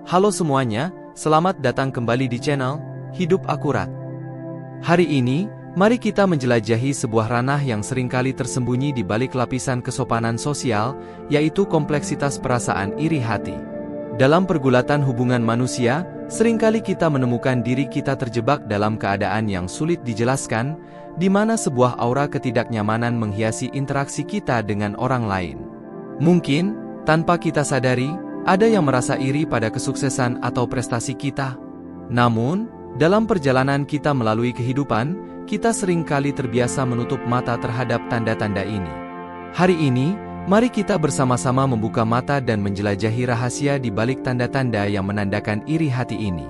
Halo semuanya, selamat datang kembali di channel Hidup Akurat. Hari ini, mari kita menjelajahi sebuah ranah yang seringkali tersembunyi di balik lapisan kesopanan sosial, yaitu kompleksitas perasaan iri hati. Dalam pergulatan hubungan manusia, seringkali kita menemukan diri kita terjebak dalam keadaan yang sulit dijelaskan, di mana sebuah aura ketidaknyamanan menghiasi interaksi kita dengan orang lain. Mungkin, tanpa kita sadari, ada yang merasa iri pada kesuksesan atau prestasi kita. Namun, dalam perjalanan kita melalui kehidupan, kita seringkali terbiasa menutup mata terhadap tanda-tanda ini. Hari ini, mari kita bersama-sama membuka mata dan menjelajahi rahasia di balik tanda-tanda yang menandakan iri hati ini.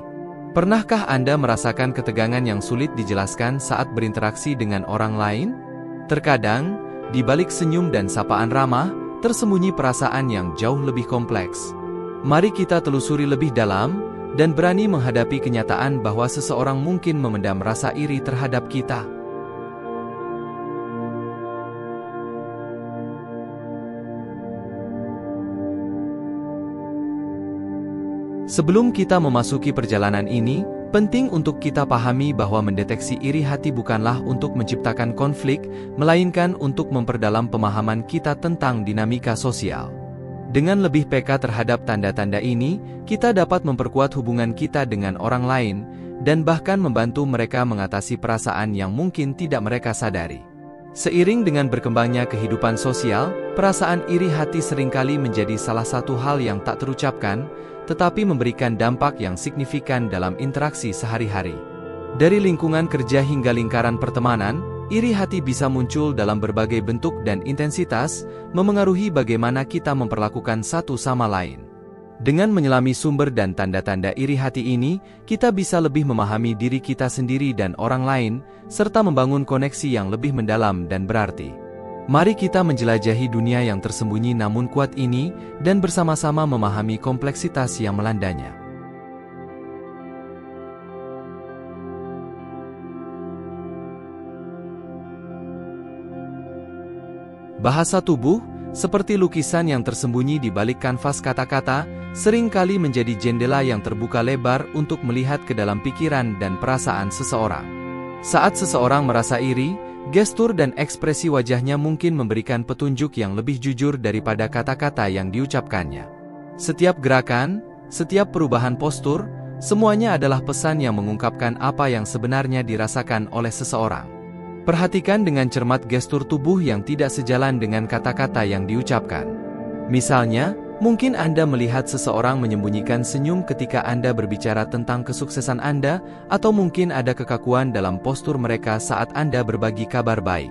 Pernahkah Anda merasakan ketegangan yang sulit dijelaskan saat berinteraksi dengan orang lain? Terkadang, di balik senyum dan sapaan ramah, tersembunyi perasaan yang jauh lebih kompleks. Mari kita telusuri lebih dalam, dan berani menghadapi kenyataan bahwa seseorang mungkin memendam rasa iri terhadap kita. Sebelum kita memasuki perjalanan ini, penting untuk kita pahami bahwa mendeteksi iri hati bukanlah untuk menciptakan konflik, melainkan untuk memperdalam pemahaman kita tentang dinamika sosial. Dengan lebih peka terhadap tanda-tanda ini, kita dapat memperkuat hubungan kita dengan orang lain, dan bahkan membantu mereka mengatasi perasaan yang mungkin tidak mereka sadari. Seiring dengan berkembangnya kehidupan sosial, perasaan iri hati seringkali menjadi salah satu hal yang tak terucapkan, tetapi memberikan dampak yang signifikan dalam interaksi sehari-hari. Dari lingkungan kerja hingga lingkaran pertemanan, iri hati bisa muncul dalam berbagai bentuk dan intensitas, memengaruhi bagaimana kita memperlakukan satu sama lain. Dengan menyelami sumber dan tanda-tanda iri hati ini, kita bisa lebih memahami diri kita sendiri dan orang lain, serta membangun koneksi yang lebih mendalam dan berarti. Mari kita menjelajahi dunia yang tersembunyi namun kuat ini, dan bersama-sama memahami kompleksitas yang melandanya. Bahasa tubuh, seperti lukisan yang tersembunyi di balik kanvas kata-kata, seringkali menjadi jendela yang terbuka lebar untuk melihat ke dalam pikiran dan perasaan seseorang. Saat seseorang merasa iri, gestur dan ekspresi wajahnya mungkin memberikan petunjuk yang lebih jujur daripada kata-kata yang diucapkannya. Setiap gerakan, setiap perubahan postur, semuanya adalah pesan yang mengungkapkan apa yang sebenarnya dirasakan oleh seseorang. Perhatikan dengan cermat gestur tubuh yang tidak sejalan dengan kata-kata yang diucapkan. Misalnya, mungkin Anda melihat seseorang menyembunyikan senyum ketika Anda berbicara tentang kesuksesan Anda, atau mungkin ada kekakuan dalam postur mereka saat Anda berbagi kabar baik.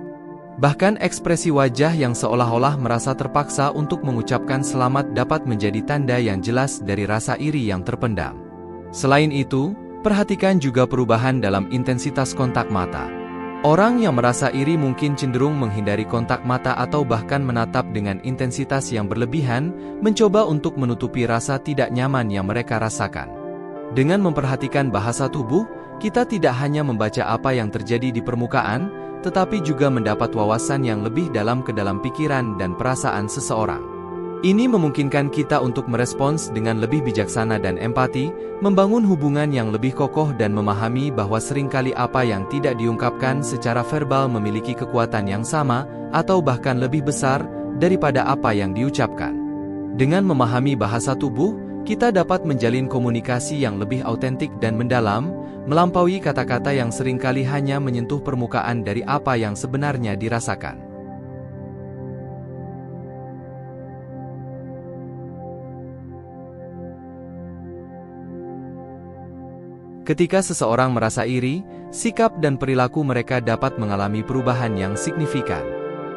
Bahkan ekspresi wajah yang seolah-olah merasa terpaksa untuk mengucapkan selamat dapat menjadi tanda yang jelas dari rasa iri yang terpendam. Selain itu, perhatikan juga perubahan dalam intensitas kontak mata. Orang yang merasa iri mungkin cenderung menghindari kontak mata atau bahkan menatap dengan intensitas yang berlebihan, mencoba untuk menutupi rasa tidak nyaman yang mereka rasakan. Dengan memperhatikan bahasa tubuh, kita tidak hanya membaca apa yang terjadi di permukaan, tetapi juga mendapat wawasan yang lebih dalam ke dalam pikiran dan perasaan seseorang. Ini memungkinkan kita untuk merespons dengan lebih bijaksana dan empati, membangun hubungan yang lebih kokoh dan memahami bahwa seringkali apa yang tidak diungkapkan secara verbal memiliki kekuatan yang sama, atau bahkan lebih besar, daripada apa yang diucapkan. Dengan memahami bahasa tubuh, kita dapat menjalin komunikasi yang lebih autentik dan mendalam, melampaui kata-kata yang seringkali hanya menyentuh permukaan dari apa yang sebenarnya dirasakan. Ketika seseorang merasa iri, sikap dan perilaku mereka dapat mengalami perubahan yang signifikan.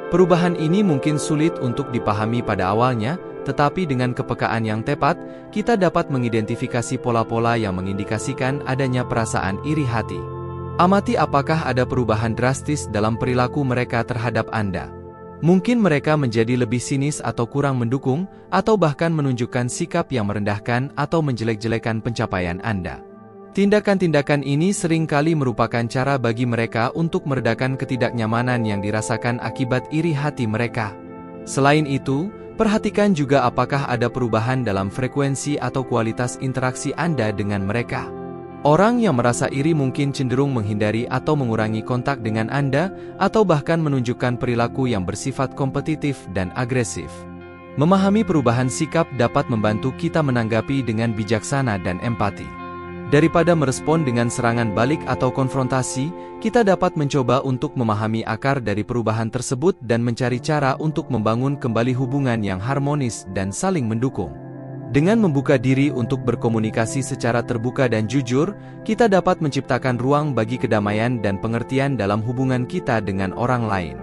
Perubahan ini mungkin sulit untuk dipahami pada awalnya, tetapi dengan kepekaan yang tepat, kita dapat mengidentifikasi pola-pola yang mengindikasikan adanya perasaan iri hati. Amati apakah ada perubahan drastis dalam perilaku mereka terhadap Anda. Mungkin mereka menjadi lebih sinis atau kurang mendukung, atau bahkan menunjukkan sikap yang merendahkan atau menjelek-jelekan pencapaian Anda. Tindakan-tindakan ini seringkali merupakan cara bagi mereka untuk meredakan ketidaknyamanan yang dirasakan akibat iri hati mereka. Selain itu, Perhatikan juga apakah ada perubahan dalam frekuensi atau kualitas interaksi Anda dengan mereka. Orang yang merasa iri mungkin cenderung menghindari atau mengurangi kontak dengan Anda, atau bahkan menunjukkan perilaku yang bersifat kompetitif dan agresif. Memahami perubahan sikap dapat membantu kita menanggapi dengan bijaksana dan empati. Daripada merespon dengan serangan balik atau konfrontasi, kita dapat mencoba untuk memahami akar dari perubahan tersebut dan mencari cara untuk membangun kembali hubungan yang harmonis dan saling mendukung. Dengan membuka diri untuk berkomunikasi secara terbuka dan jujur, kita dapat menciptakan ruang bagi kedamaian dan pengertian dalam hubungan kita dengan orang lain.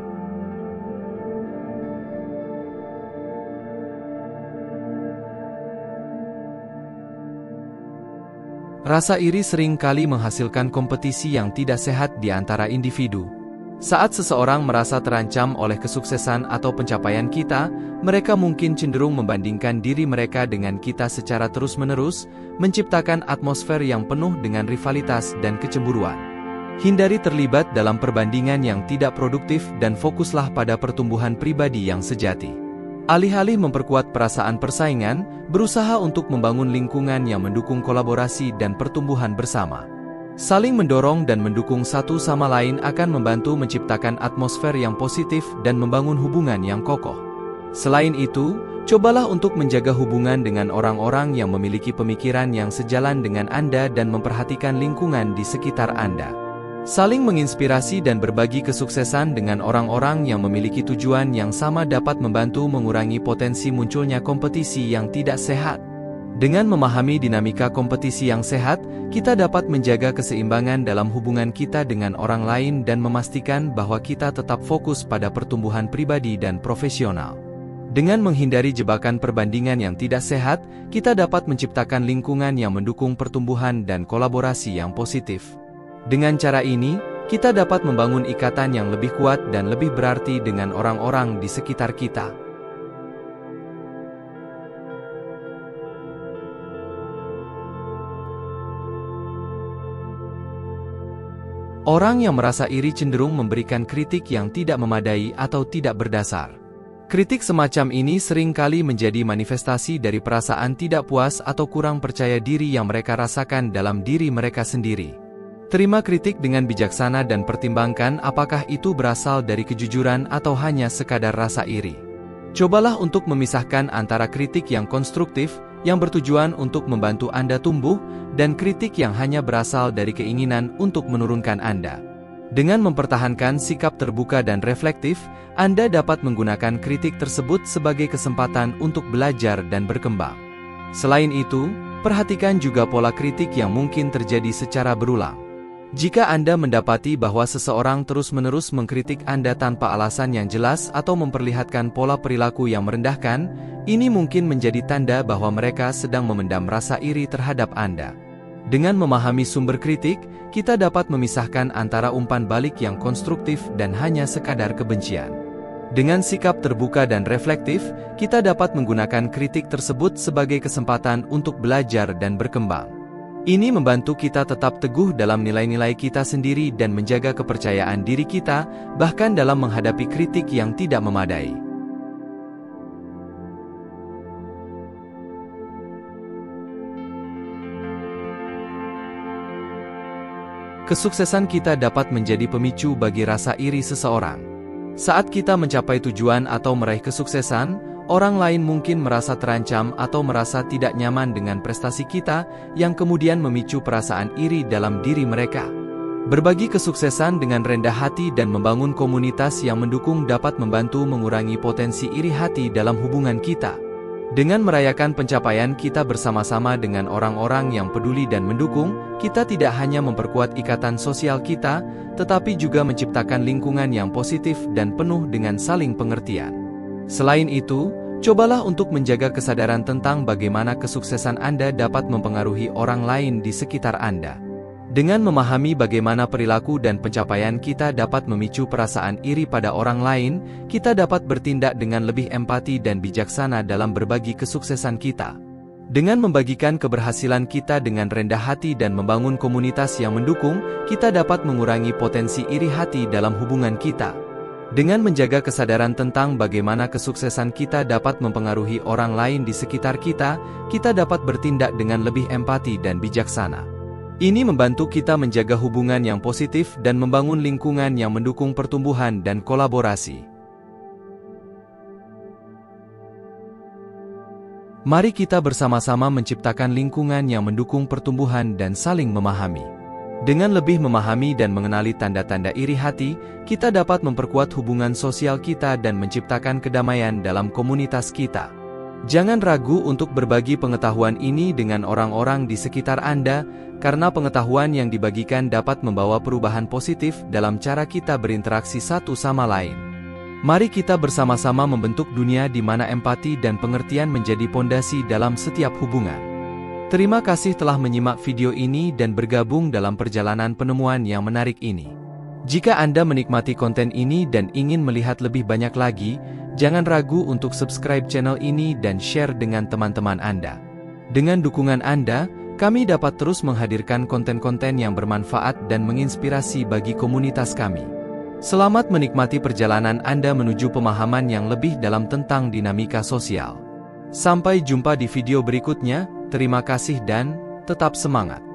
Rasa iri sering kali menghasilkan kompetisi yang tidak sehat di antara individu. Saat seseorang merasa terancam oleh kesuksesan atau pencapaian kita, mereka mungkin cenderung membandingkan diri mereka dengan kita secara terus-menerus, menciptakan atmosfer yang penuh dengan rivalitas dan kecemburuan. Hindari terlibat dalam perbandingan yang tidak produktif dan fokuslah pada pertumbuhan pribadi yang sejati. Alih-alih memperkuat perasaan persaingan, berusaha untuk membangun lingkungan yang mendukung kolaborasi dan pertumbuhan bersama. Saling mendorong dan mendukung satu sama lain akan membantu menciptakan atmosfer yang positif dan membangun hubungan yang kokoh. Selain itu, cobalah untuk menjaga hubungan dengan orang-orang yang memiliki pemikiran yang sejalan dengan Anda dan memperhatikan lingkungan di sekitar Anda. Saling menginspirasi dan berbagi kesuksesan dengan orang-orang yang memiliki tujuan yang sama dapat membantu mengurangi potensi munculnya kompetisi yang tidak sehat. Dengan memahami dinamika kompetisi yang sehat, kita dapat menjaga keseimbangan dalam hubungan kita dengan orang lain dan memastikan bahwa kita tetap fokus pada pertumbuhan pribadi dan profesional. Dengan menghindari jebakan perbandingan yang tidak sehat, kita dapat menciptakan lingkungan yang mendukung pertumbuhan dan kolaborasi yang positif. Dengan cara ini, kita dapat membangun ikatan yang lebih kuat dan lebih berarti dengan orang-orang di sekitar kita. Orang yang merasa iri cenderung memberikan kritik yang tidak memadai atau tidak berdasar. Kritik semacam ini seringkali menjadi manifestasi dari perasaan tidak puas atau kurang percaya diri yang mereka rasakan dalam diri mereka sendiri. Terima kritik dengan bijaksana dan pertimbangkan apakah itu berasal dari kejujuran atau hanya sekadar rasa iri. Cobalah untuk memisahkan antara kritik yang konstruktif, yang bertujuan untuk membantu Anda tumbuh, dan kritik yang hanya berasal dari keinginan untuk menurunkan Anda. Dengan mempertahankan sikap terbuka dan reflektif, Anda dapat menggunakan kritik tersebut sebagai kesempatan untuk belajar dan berkembang. Selain itu, perhatikan juga pola kritik yang mungkin terjadi secara berulang. Jika Anda mendapati bahwa seseorang terus-menerus mengkritik Anda tanpa alasan yang jelas atau memperlihatkan pola perilaku yang merendahkan, ini mungkin menjadi tanda bahwa mereka sedang memendam rasa iri terhadap Anda. Dengan memahami sumber kritik, kita dapat memisahkan antara umpan balik yang konstruktif dan hanya sekadar kebencian. Dengan sikap terbuka dan reflektif, kita dapat menggunakan kritik tersebut sebagai kesempatan untuk belajar dan berkembang. Ini membantu kita tetap teguh dalam nilai-nilai kita sendiri dan menjaga kepercayaan diri kita, bahkan dalam menghadapi kritik yang tidak memadai. Kesuksesan kita dapat menjadi pemicu bagi rasa iri seseorang. Saat kita mencapai tujuan atau meraih kesuksesan, orang lain mungkin merasa terancam atau merasa tidak nyaman dengan prestasi kita, yang kemudian memicu perasaan iri dalam diri mereka. Berbagi kesuksesan dengan rendah hati dan membangun komunitas yang mendukung dapat membantu mengurangi potensi iri hati dalam hubungan kita. Dengan merayakan pencapaian kita bersama-sama dengan orang-orang yang peduli dan mendukung, kita tidak hanya memperkuat ikatan sosial kita, tetapi juga menciptakan lingkungan yang positif dan penuh dengan saling pengertian. Selain itu, cobalah untuk menjaga kesadaran tentang bagaimana kesuksesan Anda dapat mempengaruhi orang lain di sekitar Anda. Dengan memahami bagaimana perilaku dan pencapaian kita dapat memicu perasaan iri pada orang lain, kita dapat bertindak dengan lebih empati dan bijaksana dalam berbagi kesuksesan kita. Dengan membagikan keberhasilan kita dengan rendah hati dan membangun komunitas yang mendukung, kita dapat mengurangi potensi iri hati dalam hubungan kita. Dengan menjaga kesadaran tentang bagaimana kesuksesan kita dapat mempengaruhi orang lain di sekitar kita, kita dapat bertindak dengan lebih empati dan bijaksana. Ini membantu kita menjaga hubungan yang positif dan membangun lingkungan yang mendukung pertumbuhan dan kolaborasi. Mari kita bersama-sama menciptakan lingkungan yang mendukung pertumbuhan dan saling memahami. Dengan lebih memahami dan mengenali tanda-tanda iri hati, kita dapat memperkuat hubungan sosial kita dan menciptakan kedamaian dalam komunitas kita. Jangan ragu untuk berbagi pengetahuan ini dengan orang-orang di sekitar Anda, karena pengetahuan yang dibagikan dapat membawa perubahan positif dalam cara kita berinteraksi satu sama lain. Mari kita bersama-sama membentuk dunia di mana empati dan pengertian menjadi pondasi dalam setiap hubungan. Terima kasih telah menyimak video ini dan bergabung dalam perjalanan penemuan yang menarik ini. Jika Anda menikmati konten ini dan ingin melihat lebih banyak lagi, jangan ragu untuk subscribe channel ini dan share dengan teman-teman Anda. Dengan dukungan Anda, kami dapat terus menghadirkan konten-konten yang bermanfaat dan menginspirasi bagi komunitas kami. Selamat menikmati perjalanan Anda menuju pemahaman yang lebih dalam tentang dinamika sosial. Sampai jumpa di video berikutnya. Terima kasih dan tetap semangat.